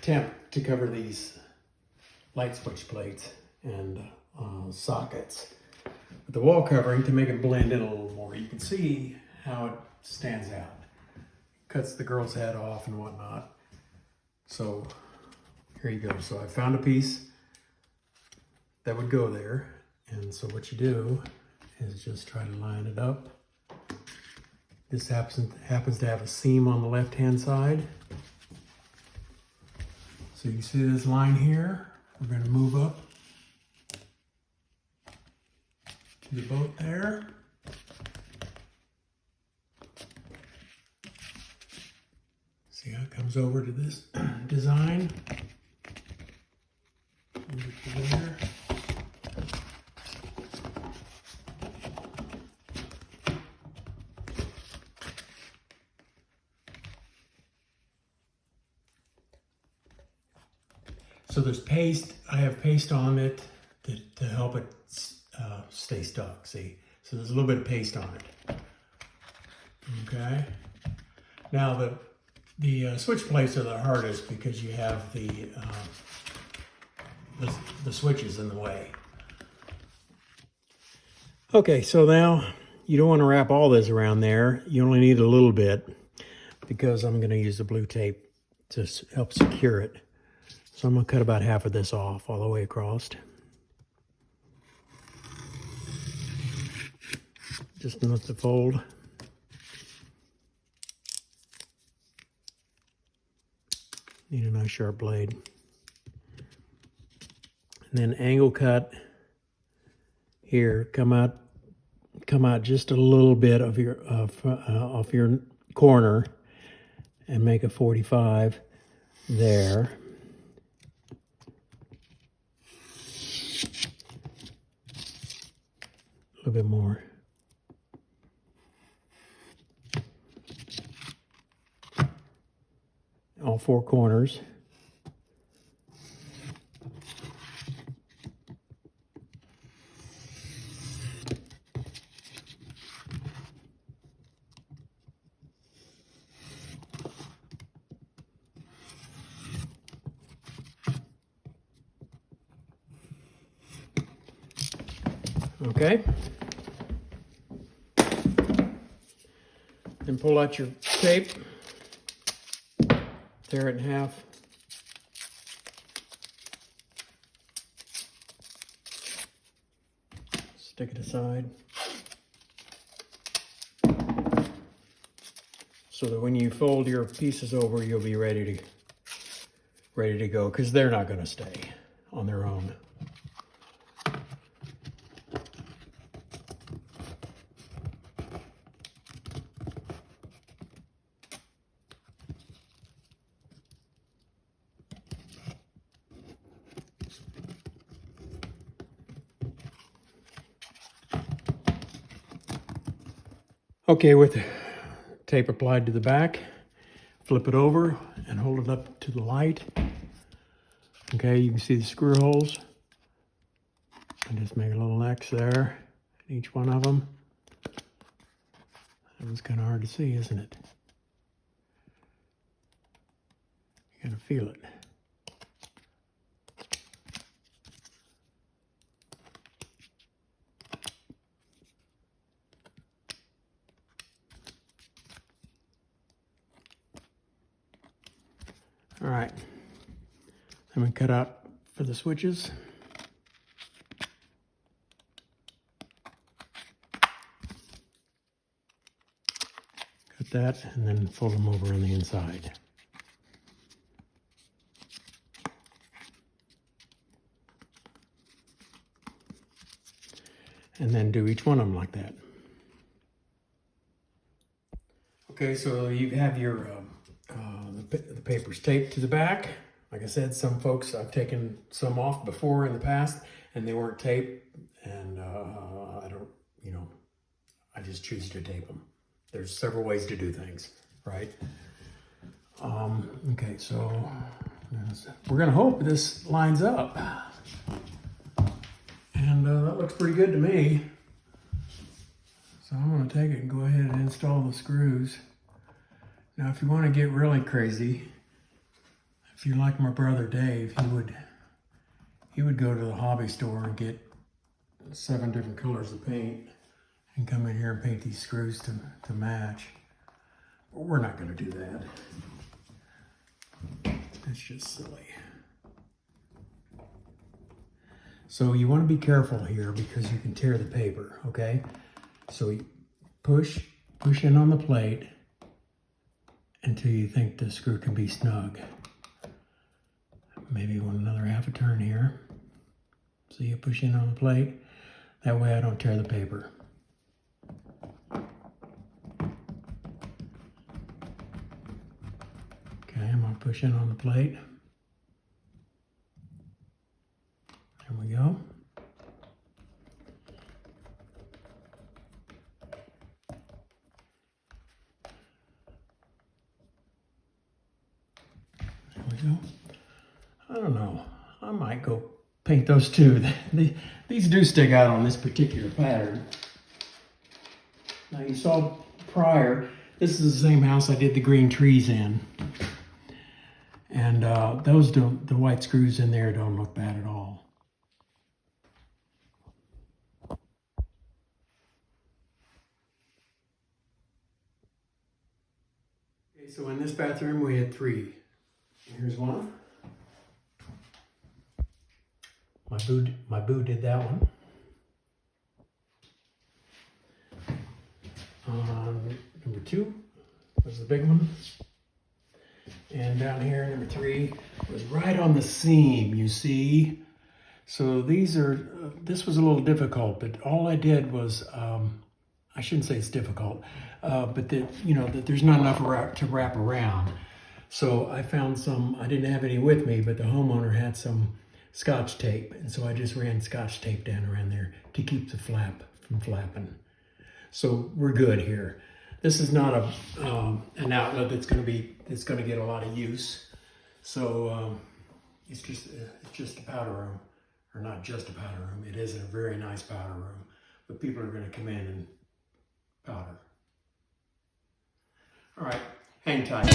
attempt to cover these light switch plates and sockets with the wall covering to make it blend in a little more. You can see how it stands out. Cuts the girl's head off and whatnot. So here you go. So I found a piece that would go there. And so what you do is just try to line it up. This happens to have a seam on the left-hand side. So you see this line here. We're going to move up to the boat there. See how it comes over to this design. Move it to there. So there's paste, I have paste on it to help it stay stuck, see? So there's a little bit of paste on it. Okay. Now the switch plates are the hardest because you have the switches in the way. Okay, so now you don't want to wrap all this around there. You only need a little bit because I'm going to use the blue tape to help secure it. So I'm going to cut about half of this off all the way across. Just enough to fold. Need a nice sharp blade. And then angle cut here. Come out just a little bit of your off your corner and make a 45 there. A little bit more. All four corners. Okay. Then pull out your tape, tear it in half. Stick it aside. So that when you fold your pieces over, you'll be ready to go, because they're not going to stay on their own. Okay, with the tape applied to the back, flip it over and hold it up to the light. Okay, you can see the screw holes. And just make a little X there in each one of them. That was kind of hard to see, isn't it? You gotta feel it. All right, then we cut out for the switches. Cut that and then fold them over on the inside. And then do each one of them like that. Okay, so you have your the paper's taped to the back. Like I said, some folks, I've taken some off before in the past and they weren't taped, and I don't, I just choose to tape them. There's several ways to do things, right? Okay, so we're gonna hope this lines up. And that looks pretty good to me. So I'm gonna take it and go ahead and install the screws. Now, if you want to get really crazy, If you like my brother Dave, he would go to the hobby store and get 7 different colors of paint and come in here and paint these screws to match. But we're not going to do that. It's just silly. So you want to be careful here because you can tear the paper, okay? So you push in on the plate until you think the screw can be snug. Maybe another half a turn here. So you push in on the plate. That way I don't tear the paper. Okay, I'm going to push in on the plate. There we go. There we go. I don't know. I might go paint those too. These do stick out on this particular pattern. Now you saw prior, this is the same house I did the green trees in. And the white screws in there don't look bad at all. Okay, so in this bathroom we had 3. Here's one. My boo did that one. Number 2 was the big one. And down here, number 3 was right on the seam, you see. So this was a little difficult, but all I did was, I shouldn't say it's difficult, but that there's not enough to wrap around. So I found some, I didn't have any with me, but the homeowner had some Scotch tape. And so I just ran Scotch tape down around there to keep the flap from flapping. So we're good here. This is not an outlet that's going to get a lot of use. So it's just a powder room, or not just a powder room. It is a very nice powder room, but people are going to come in and powder. All right, hang tight.